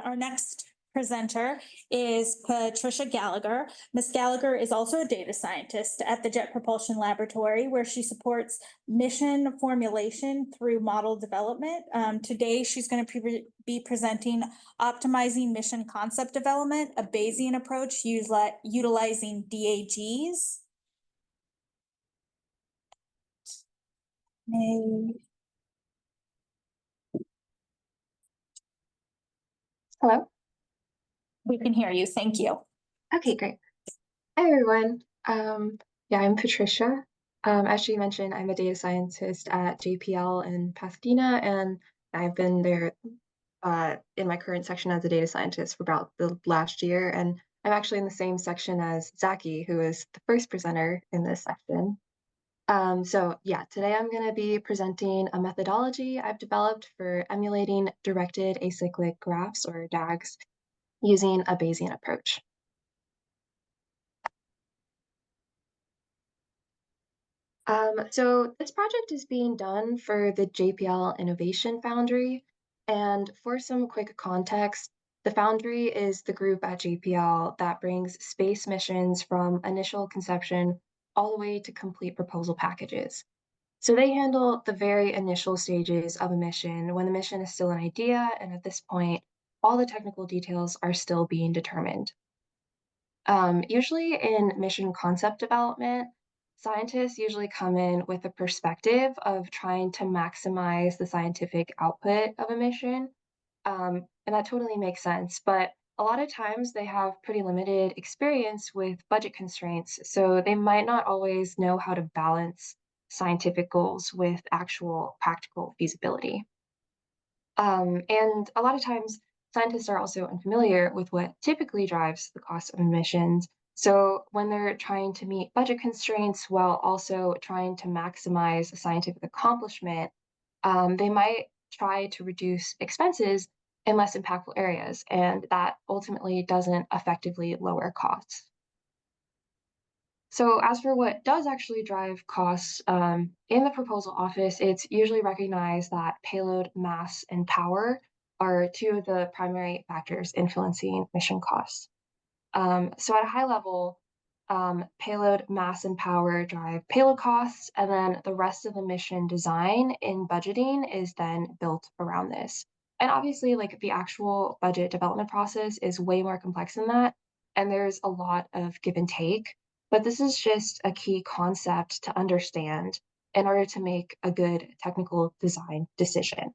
our next presenter is Patricia Gallagher. Ms. Gallagher is also a data scientist at the Jet Propulsion Laboratory, where she supports mission formulation through model development. Today, she's going to be presenting optimizing mission concept development, a Bayesian approach utilizing DAGs. Hello? We can hear you. Thank you. Okay, great. Hi, everyone. Yeah, I'm Patricia. As she mentioned, I'm a data scientist at JPL in Pasadena, and I've been there in my current section as a data scientist for about the last year. And I'm actually in the same section as Zaki, who is the first presenter in this section. So yeah, today I'm going to be presenting a methodology I've developed for emulating directed acyclic graphs, or DAGs, using a Bayesian approach. So this project is being done for the JPL Innovation Foundry. And for some quick context, the Foundry is the group at JPL that brings space missions from initial conception all the way to complete proposal packages. So they handle the very initial stages of a mission when the mission is still an idea, and at this point, all the technical details are still being determined. Usually in mission concept development, scientists usually come in with a perspective of trying to maximize the scientific output of a mission. And that totally makes sense. But a lot of times they have pretty limited experience with budget constraints, so they might not always know how to balance scientific goals with actual practical feasibility. And a lot of times, scientists are also unfamiliar with what typically drives the cost of emissions. So when they're trying to meet budget constraints while also trying to maximize scientific accomplishment, they might try to reduce expenses in less impactful areas, and that ultimately doesn't effectively lower costs. So as for what does actually drive costs, in the proposal office, it's usually recognized that payload, mass, and power are two of the primary factors influencing mission costs. So at a high level, payload, mass, and power drive payload costs, and then the rest of the mission design in budgeting is then built around this. And obviously, like, the actual budget development process is way more complex than that, and there's a lot of give and take. But this is just a key concept to understand in order to make a good technical design decision.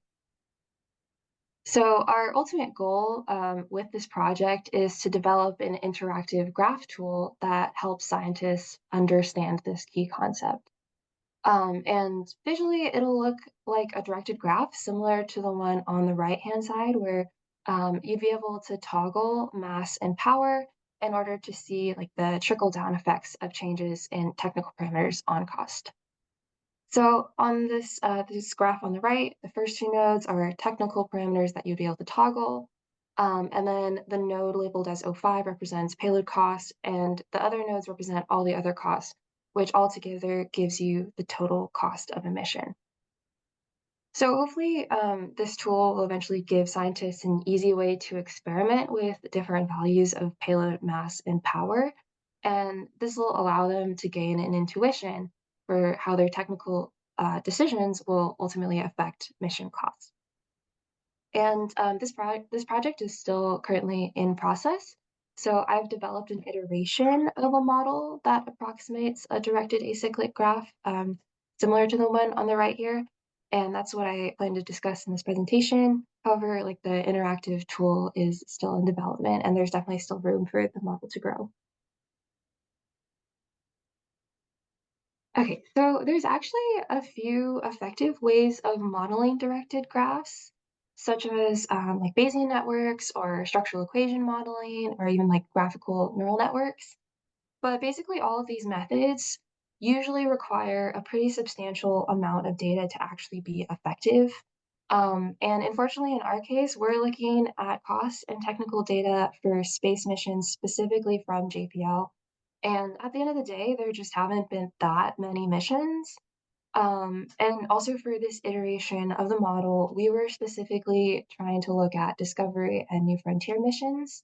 So our ultimate goal with this project is to develop an interactive graph tool that helps scientists understand this key concept. And visually, it'll look like a directed graph similar to the one on the right-hand side, where you'd be able to toggle mass and power in order to see like the trickle-down effects of changes in technical parameters on cost. So on this graph on the right, the first two nodes are technical parameters that you'd be able to toggle. And then the node labeled as 05 represents payload costs, and the other nodes represent all the other costs, which altogether gives you the total cost of a mission. So hopefully this tool will eventually give scientists an easy way to experiment with different values of payload, mass, and power. And this will allow them to gain an intuition for how their technical decisions will ultimately affect mission costs. And this project is still currently in process. So I've developed an iteration of a model that approximates a directed acyclic graph, similar to the one on the right here. And that's what I plan to discuss in this presentation. However, like, the interactive tool is still in development, and there's definitely still room for the model to grow. Okay, so there's actually a few effective ways of modeling directed graphs, such as like Bayesian networks or structural equation modeling, or even like graphical neural networks. But basically all of these methods usually require a pretty substantial amount of data to actually be effective. And unfortunately, in our case, we're looking at cost and technical data for space missions specifically from JPL. And at the end of the day, there just haven't been that many missions. And also for this iteration of the model, we were specifically trying to look at Discovery and New Frontier missions.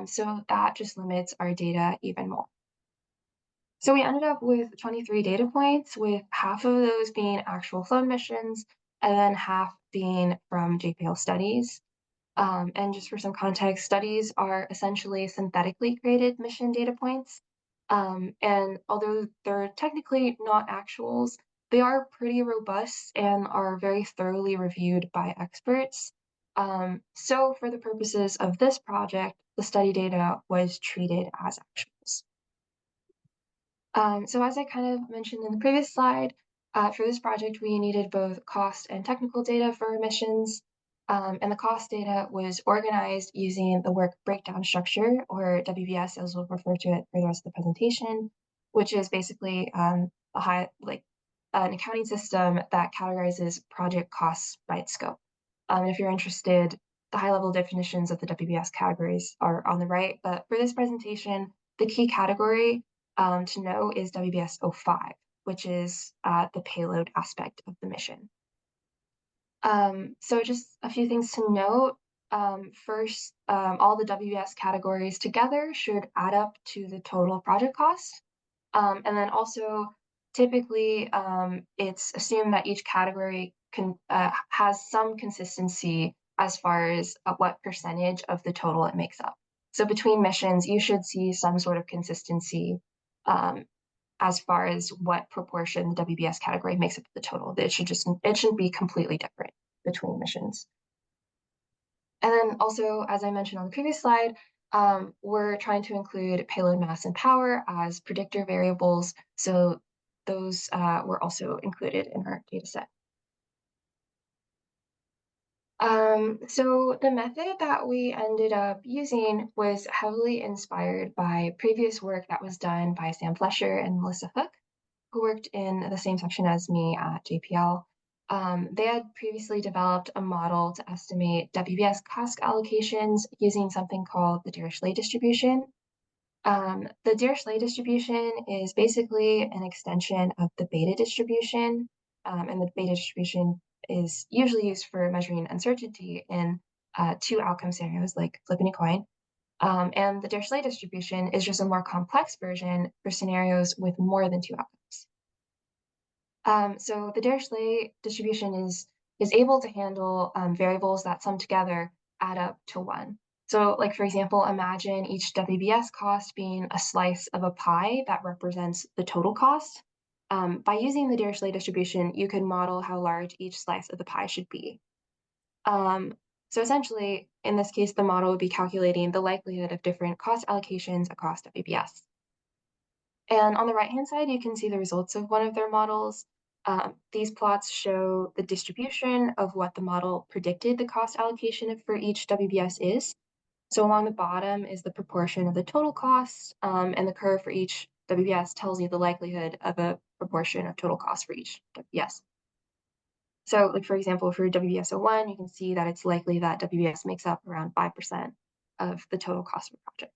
So that just limits our data even more. So we ended up with 23 data points, with half of those being actual flown missions, and then half being from JPL studies. And just for some context, studies are essentially synthetically created mission data points. And although they're technically not actuals, they are pretty robust and are very thoroughly reviewed by experts. So for the purposes of this project, the study data was treated as actuals. So as I kind of mentioned in the previous slide, for this project, we needed both cost and technical data for our missions. And the cost data was organized using the work breakdown structure, or WBS, as we'll refer to it for the rest of the presentation, which is basically an accounting system that categorizes project costs by its scope. If you're interested, the high-level definitions of the WBS categories are on the right, but for this presentation, the key category to know is WBS 05, which is the payload aspect of the mission. So just a few things to note. First, all the WBS categories together should add up to the total project cost. And then also, typically, it's assumed that each category has some consistency as far as what percentage of the total it makes up. So between missions, you should see some sort of consistency as far as what proportion the WBS category makes up the total. It should be completely different between missions. And then also, as I mentioned on the previous slide, we're trying to include payload mass and power as predictor variables. So those were also included in our data set. So the method that we ended up using was heavily inspired by previous work that was done by Sam Flesher and Melissa Hook, who worked in the same section as me at JPL. They had previously developed a model to estimate WBS cost allocations using something called the Dirichlet distribution. The Dirichlet distribution is basically an extension of the beta distribution, and the beta distribution is usually used for measuring uncertainty in two outcome scenarios, like flipping a coin. And the Dirichlet distribution is just a more complex version for scenarios with more than two outcomes. So the Dirichlet distribution is able to handle variables that sum together add up to one. So like, for example, imagine each WBS cost being a slice of a pie that represents the total cost. By using the Dirichlet distribution, you can model how large each slice of the pie should be. So essentially, in this case, the model would be calculating the likelihood of different cost allocations across WBS. And on the right-hand side, you can see the results of one of their models. These plots show the distribution of what the model predicted the cost allocation for each WBS is. So along the bottom is the proportion of the total cost, and the curve for each WBS tells you the likelihood of a proportion of total cost for each WBS. So like, for example, for WBS 01, you can see that it's likely that WBS makes up around 5% of the total cost of a project.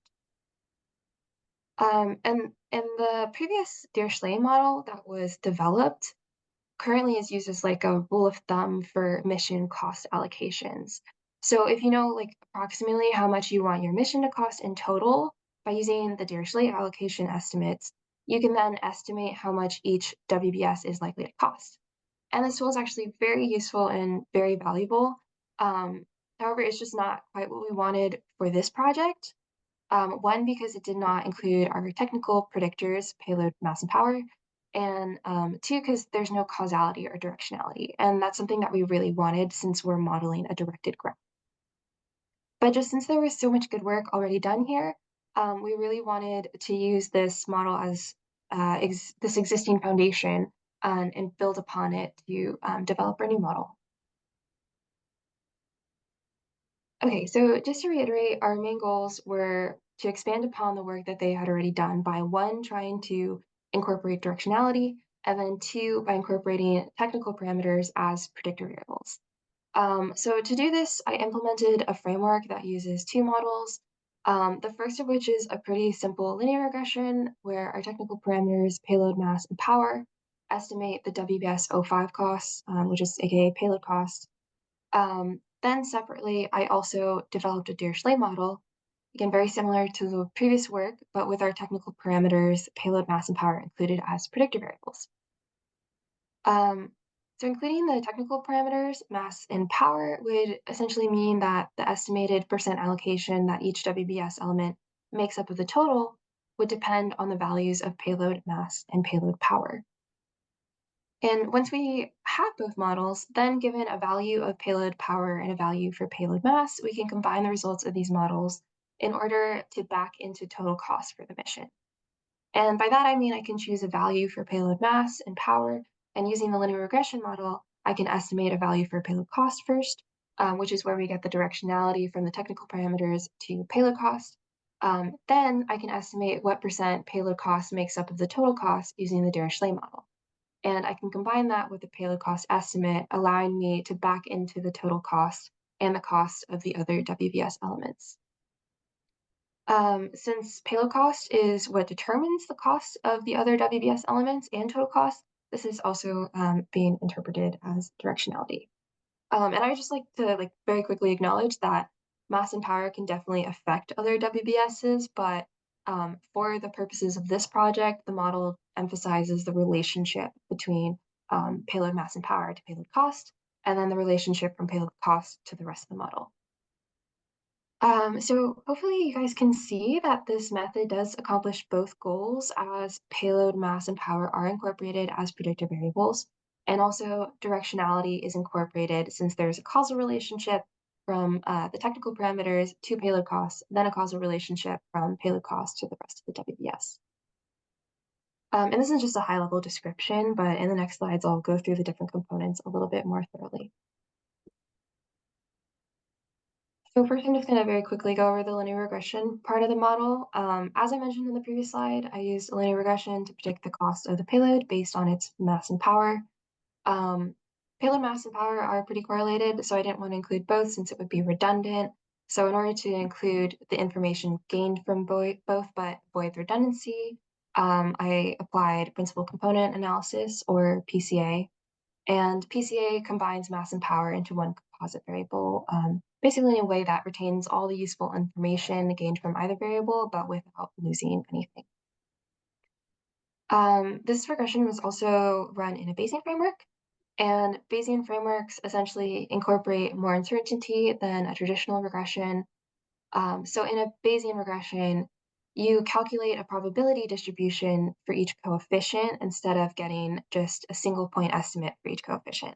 And the previous Dirichlet model that was developed currently is used as like a rule of thumb for mission cost allocations. So if you know like approximately how much you want your mission to cost in total by using the Dirichlet allocation estimates, you can then estimate how much each WBS is likely to cost. And this tool is actually very useful and very valuable. However, it's just not quite what we wanted for this project. One, because it did not include our technical predictors, payload, mass, and power. And two, because there's no causality or directionality. And that's something that we really wanted since we're modeling a directed graph. But just since there was so much good work already done here, we really wanted to use this model as this existing foundation and build upon it to develop our new model. Okay, so just to reiterate, our main goals were to expand upon the work that they had already done by one, trying to incorporate directionality, and then two, by incorporating technical parameters as predictor variables. So to do this, I implemented a framework that uses two models. The first of which is a pretty simple linear regression where our technical parameters, payload, mass, and power estimate the WBS 05 costs, which is aka payload cost. Then separately, I also developed a Dirichlet model, again, very similar to the previous work, but with our technical parameters, payload mass and power included as predictor variables. So including the technical parameters, mass and power would essentially mean that the estimated percent allocation that each WBS element makes up of the total would depend on the values of payload mass and payload power. And once we have both models, then given a value of payload power and a value for payload mass, we can combine the results of these models in order to back into total cost for the mission. And by that, I mean I can choose a value for payload mass and power, and using the linear regression model, I can estimate a value for payload cost first, which is where we get the directionality from the technical parameters to payload cost. Then I can estimate what percent payload cost makes up of the total cost using the Dirichlet model. And I can combine that with the payload cost estimate, allowing me to back into the total cost and the cost of the other WBS elements. Since payload cost is what determines the cost of the other WBS elements and total cost, this is also being interpreted as directionality. And I would just like to very quickly acknowledge that mass and power can definitely affect other WBSs, but for the purposes of this project, the model emphasizes the relationship between payload mass and power to payload cost, and then the relationship from payload cost to the rest of the model. So hopefully you guys can see that this method does accomplish both goals, as payload mass and power are incorporated as predictor variables, and also directionality is incorporated since there's a causal relationship from the technical parameters to payload cost, then a causal relationship from payload cost to the rest of the WBS. And this is just a high-level description, but in the next slides, I'll go through the different components a little bit more thoroughly. So first, I'm just going to very quickly go over the linear regression part of the model. As I mentioned in the previous slide, I used linear regression to predict the cost of the payload based on its mass and power. Payload mass and power are pretty correlated, so I didn't want to include both since it would be redundant. So in order to include the information gained from both but avoid redundancy, I applied principal component analysis, or PCA. And PCA combines mass and power into one composite variable, basically in a way that retains all the useful information gained from either variable, but without losing anything. This regression was also run in a Bayesian framework, and Bayesian frameworks essentially incorporate more uncertainty than a traditional regression. So in a Bayesian regression, you calculate a probability distribution for each coefficient instead of getting just a single point estimate for each coefficient.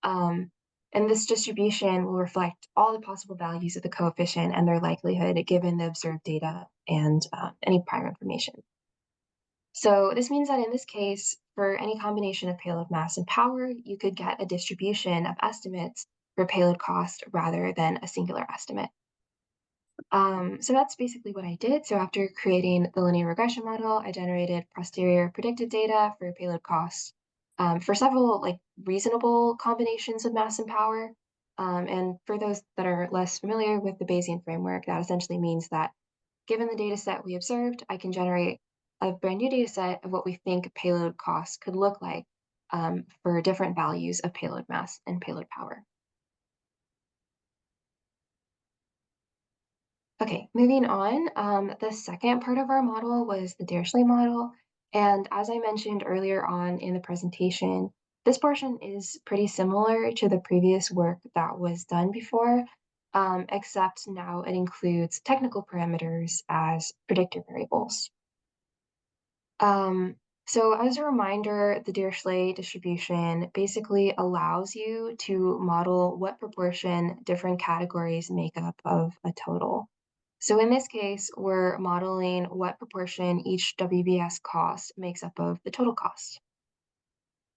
And this distribution will reflect all the possible values of the coefficient and their likelihood given the observed data and any prior information. So this means that in this case, for any combination of payload mass and power, you could get a distribution of estimates for payload cost rather than a singular estimate. So that's basically what I did. So after creating the linear regression model, I generated posterior predicted data for payload costs for several reasonable combinations of mass and power. And for those that are less familiar with the Bayesian framework, that essentially means that given the data set we observed, I can generate a brand new data set of what we think payload costs could look like for different values of payload mass and payload power. Okay, moving on, the second part of our model was the Dirichlet model. And as I mentioned earlier on in the presentation, this portion is pretty similar to the previous work that was done before, except now it includes technical parameters as predictor variables. So as a reminder, the Dirichlet distribution basically allows you to model what proportion different categories make up of a total. So in this case, we're modeling what proportion each WBS cost makes up of the total cost.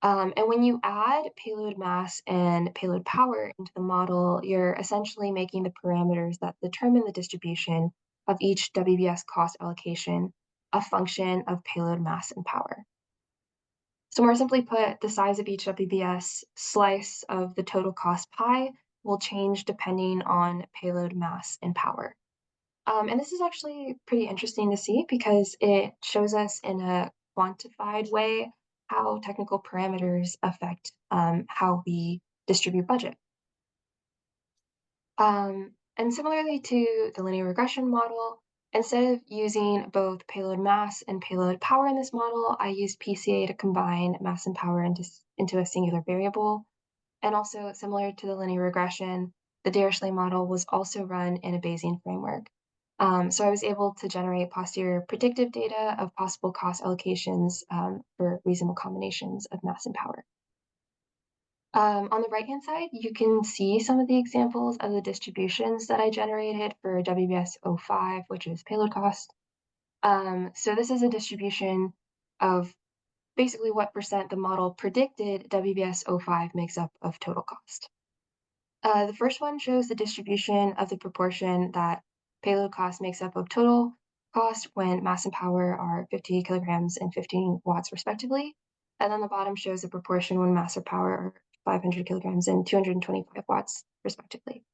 And when you add payload mass and payload power into the model, you're essentially making the parameters that determine the distribution of each WBS cost allocation a function of payload mass and power. So more simply put, the size of each WBS slice of the total cost pie will change depending on payload mass and power. And this is actually pretty interesting to see because it shows us in a quantified way how technical parameters affect how we distribute budget. And similarly to the linear regression model, instead of using both payload mass and payload power in this model, I used PCA to combine mass and power into a singular variable. And also similar to the linear regression, the Dirichlet model was also run in a Bayesian framework. So I was able to generate posterior predictive data of possible cost allocations for reasonable combinations of mass and power. On the right-hand side, you can see some of the examples of the distributions that I generated for WBS-05, which is payload cost. So this is a distribution of basically what percent the model predicted WBS-05 makes up of total cost. The first one shows the distribution of the proportion that payload cost makes up of total cost when mass and power are 50 kilograms and 15 watts respectively. And then the bottom shows the proportion when mass or power are 500 kilograms and 225 watts respectively.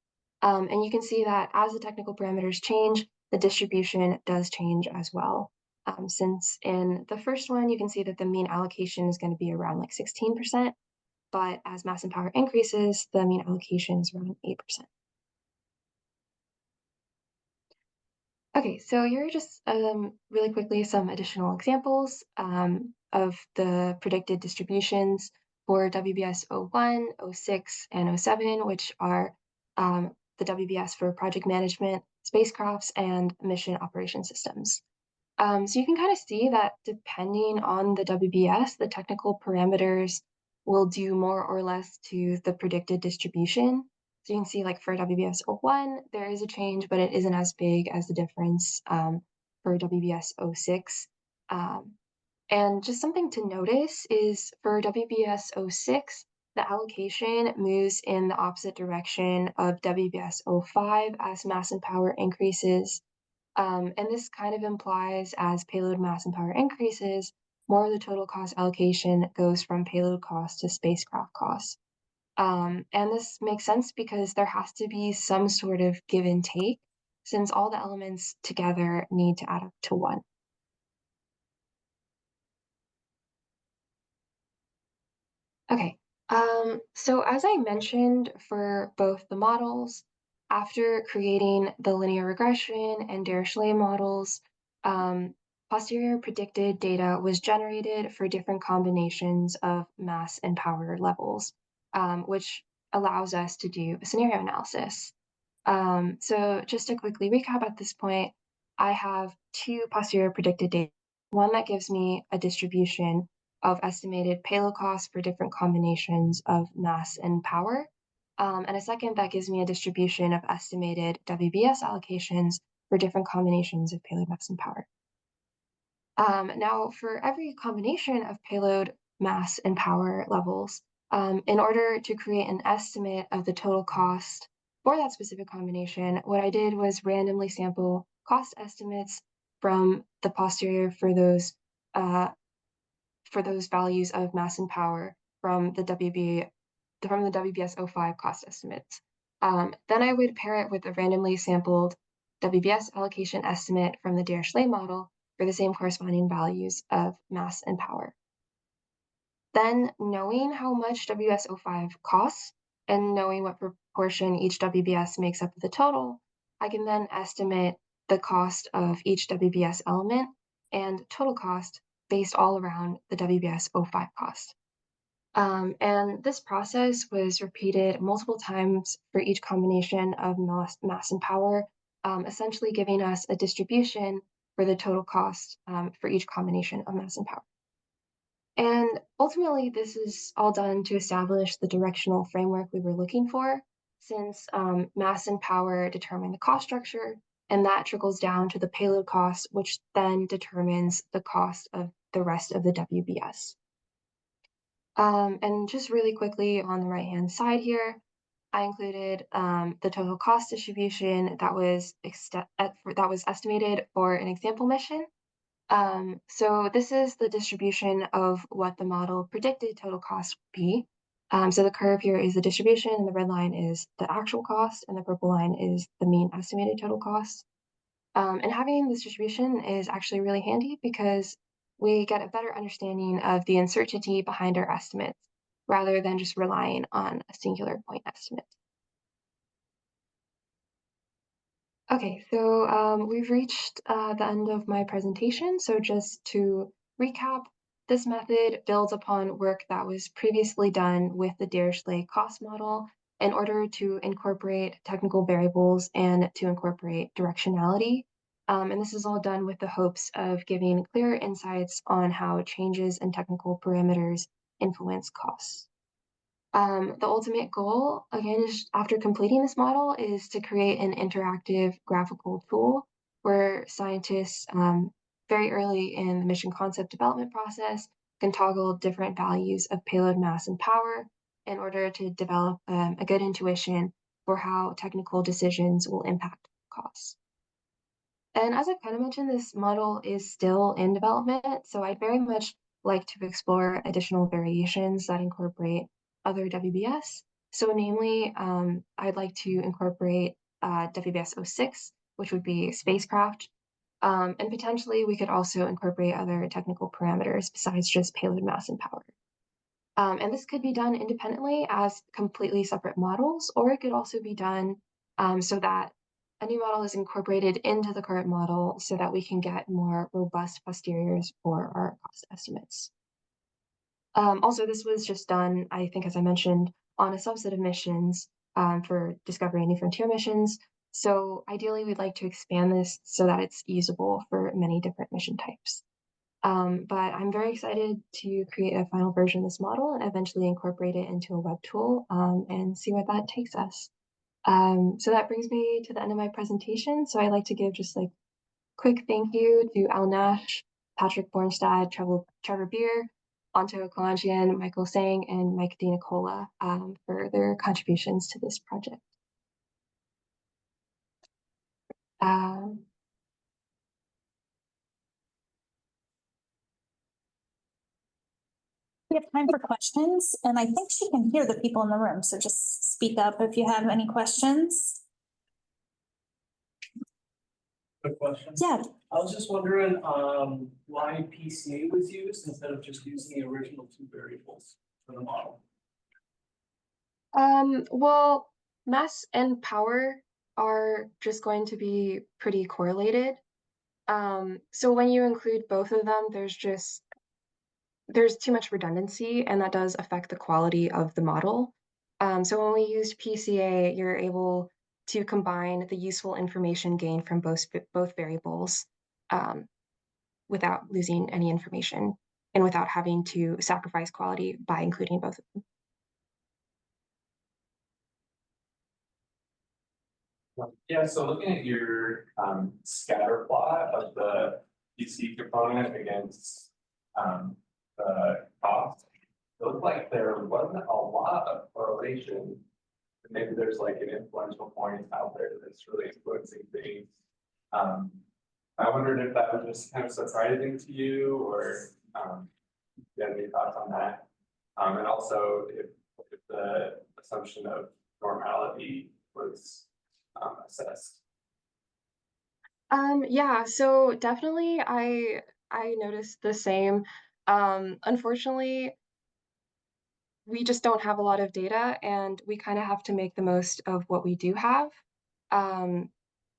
And you can see that as the technical parameters change, the distribution does change as well. Since in the first one, you can see that the mean allocation is going to be around like 16%, but as mass and power increases, the mean allocation is around 8%. Okay, so here are just really quickly some additional examples of the predicted distributions for WBS 01, 06, and 07, which are the WBS for project management, spacecrafts, and mission operation systems. So you can kind of see that depending on the WBS, the technical parameters will do more or less to the predicted distribution. So you can see like for WBS 01, there is a change, but it isn't as big as the difference for WBS 06. And just something to notice is for WBS 06, the allocation moves in the opposite direction of WBS 05 as mass and power increases. And this kind of implies as payload mass and power increases, more of the total cost allocation goes from payload cost to spacecraft cost. And this makes sense because there has to be some sort of give and take since all the elements together need to add up to 1. Okay, so as I mentioned for both the models, after creating the linear regression and Dirichlet models, posterior predicted data was generated for different combinations of mass and power levels, which allows us to do a scenario analysis. So just to quickly recap at this point, I have 2 posterior predicted data, one that gives me a distribution of estimated payload costs for different combinations of mass and power, and a second that gives me a distribution of estimated WBS allocations for different combinations of payload, mass, and power. Now, for every combination of payload, mass, and power levels, in order to create an estimate of the total cost for that specific combination, what I did was randomly sample cost estimates from the posterior for those values of mass and power from the WBS 05 cost estimates. Then I would pair it with a randomly sampled WBS allocation estimate from the Dirichlet model for the same corresponding values of mass and power. Then, knowing how much WBS 05 costs and knowing what proportion each WBS makes up of the total, I can then estimate the cost of each WBS element and total cost based all around the WBS 05 cost. And this process was repeated multiple times for each combination of mass and power, essentially giving us a distribution for the total cost for each combination of mass and power. And ultimately, this is all done to establish the directional framework we were looking for, since mass and power determine the cost structure, and that trickles down to the payload cost, which then determines the cost of the rest of the WBS. And just really quickly on the right-hand side here, I included the total cost distribution that was estimated for an example mission. So this is the distribution of what the model predicted total cost would be. So the curve here is the distribution, and the red line is the actual cost, and the purple line is the mean estimated total cost. And having this distribution is actually really handy because we get a better understanding of the uncertainty behind our estimates, rather than just relying on a singular point estimate. Okay, so we've reached the end of my presentation. So just to recap, this method builds upon work that was previously done with the Dirichlet cost model in order to incorporate technical variables and to incorporate directionality. And this is all done with the hopes of giving clearer insights on how changes in technical parameters influence costs. The ultimate goal, again, is after completing this model, is to create an interactive graphical tool where scientists very early in the mission concept development process can toggle different values of payload mass and power in order to develop a good intuition for how technical decisions will impact costs. And as I kind of mentioned, this model is still in development, so I'd very much like to explore additional variations that incorporate other WBS. So namely, I'd like to incorporate WBS 06, which would be spacecraft. And potentially we could also incorporate other technical parameters besides just payload mass and power. And this could be done independently as completely separate models, or it could also be done so that a new model is incorporated into the current model so that we can get more robust posteriors for our cost estimates. Also, this was just done, I think, as I mentioned, on a subset of missions for Discovery and New Frontier missions. So ideally, we'd like to expand this so that it's usable for many different mission types. But I'm very excited to create a final version of this model and eventually incorporate it into a web tool and see what that takes us. So that brings me to the end of my presentation. So I'd like to give just like quick thank you to Al Nash, Patrick Bornstad, Trevor Beer, Anto Kalanjian, Michael Sang, and Mike DiNicola for their contributions to this project. We have time for questions, and I think she can hear the people in the room, so just speak up if you have any questions. Quick question. Yeah. I was just wondering why PCA was used instead of just using the original two variables for the model. Well, mass and power are just going to be pretty correlated. So when you include both of them, there's too much redundancy, and that does affect the quality of the model. So when we used PCA, you're able to combine the useful information gained from both variables without losing any information and without having to sacrifice quality by including both of them. Yeah, so looking at your scatter plot of the PC component against the cost, it looked like there wasn't a lot of correlation. Maybe there's like an influential point out there that's really influencing things. I wondered if that was just kind of surprising to you, or if you had any thoughts on that. And also if the assumption of normality was assessed. Yeah, so definitely I noticed the same. Unfortunately, we just don't have a lot of data, and we kind of have to make the most of what we do have.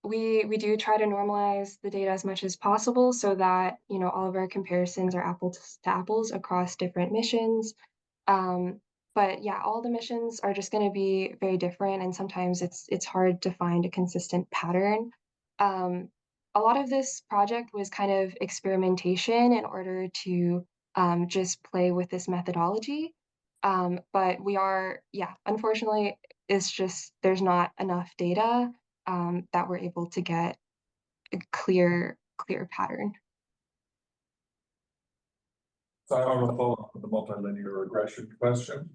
We do try to normalize the data as much as possible so that, you know, all of our comparisons are apples to apples across different missions. But yeah, all the missions are just going to be very different, and sometimes it's hard to find a consistent pattern. A lot of this project was kind of experimentation in order to just play with this methodology. But we are, yeah, unfortunately, it's just there's not enough data that we're able to get a clear pattern. So I want to follow up with the multilinear regression question.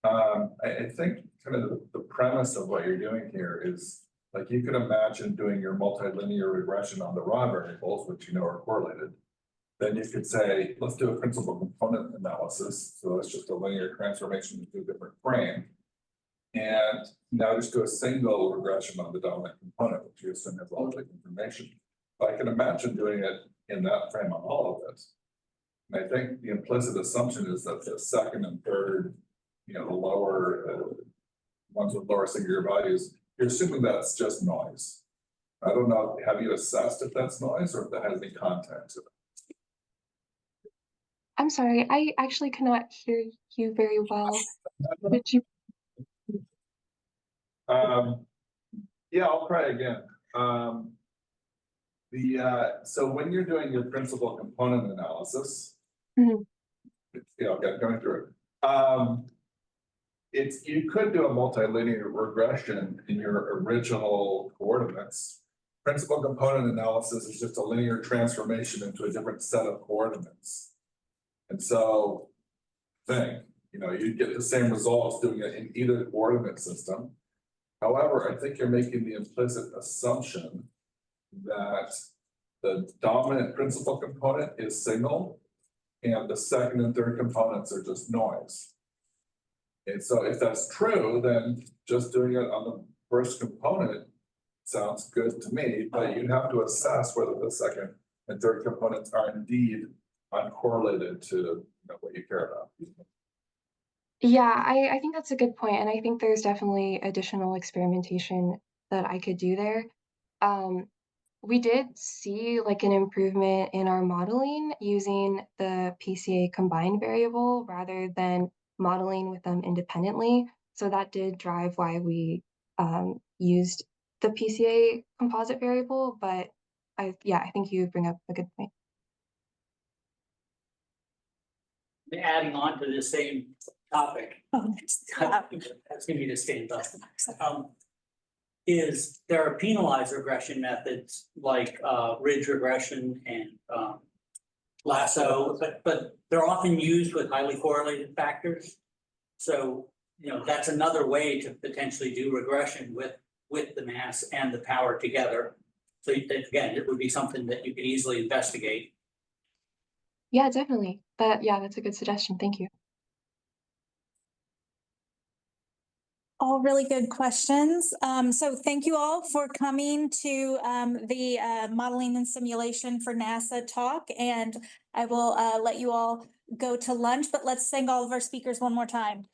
I think kind of the premise of what you're doing here is like you could imagine doing your multilinear regression on the raw variables, which you know are correlated. Then you could say, let's do a principal component analysis. So it's just a linear transformation into a different frame. And now just do a single regression on the dominant component, which you assume has all the information. But I can imagine doing it in that frame on all of it. And I think the implicit assumption is that the second and third, the lower, ones with lower singular values, you're assuming that's just noise. I don't know, have you assessed if that's noise or if that has any context to it? I'm sorry, I actually cannot hear you very well. Could you? Yeah, I'll try again. So when you're doing your principal component analysis. Mhm. Okay, going through it. You could do a multilinear regression in your original coordinates. Principal component analysis is just a linear transformation into a different set of coordinates. And so you'd get the same results doing it in either coordinate system. However, I think you're making the implicit assumption that the dominant principal component is signal and the second and third components are just noise. And so if that's true, then just doing it on the first component sounds good to me, but you'd have to assess whether the second and third components are indeed uncorrelated to what you care about. Yeah, I think that's a good point, and I think there's definitely additional experimentation that I could do there. We did see like an improvement in our modeling using the PCA combined variable rather than modeling with them independently. So that did drive why we used the PCA composite variable, but I think you bring up a good point. Adding on to the same topic, that's gonna be the same stuff. Is there are penalized regression methods like ridge regression and lasso, but they're often used with highly correlated factors. So that's another way to potentially do regression with the mass and the power together. So again, it would be something that you could easily investigate. Yeah, definitely. That's a good suggestion. Thank you. All really good questions. So thank you all for coming to the modeling and simulation for NASA talk. And I will let you all go to lunch, but let's thank all of our speakers one more time.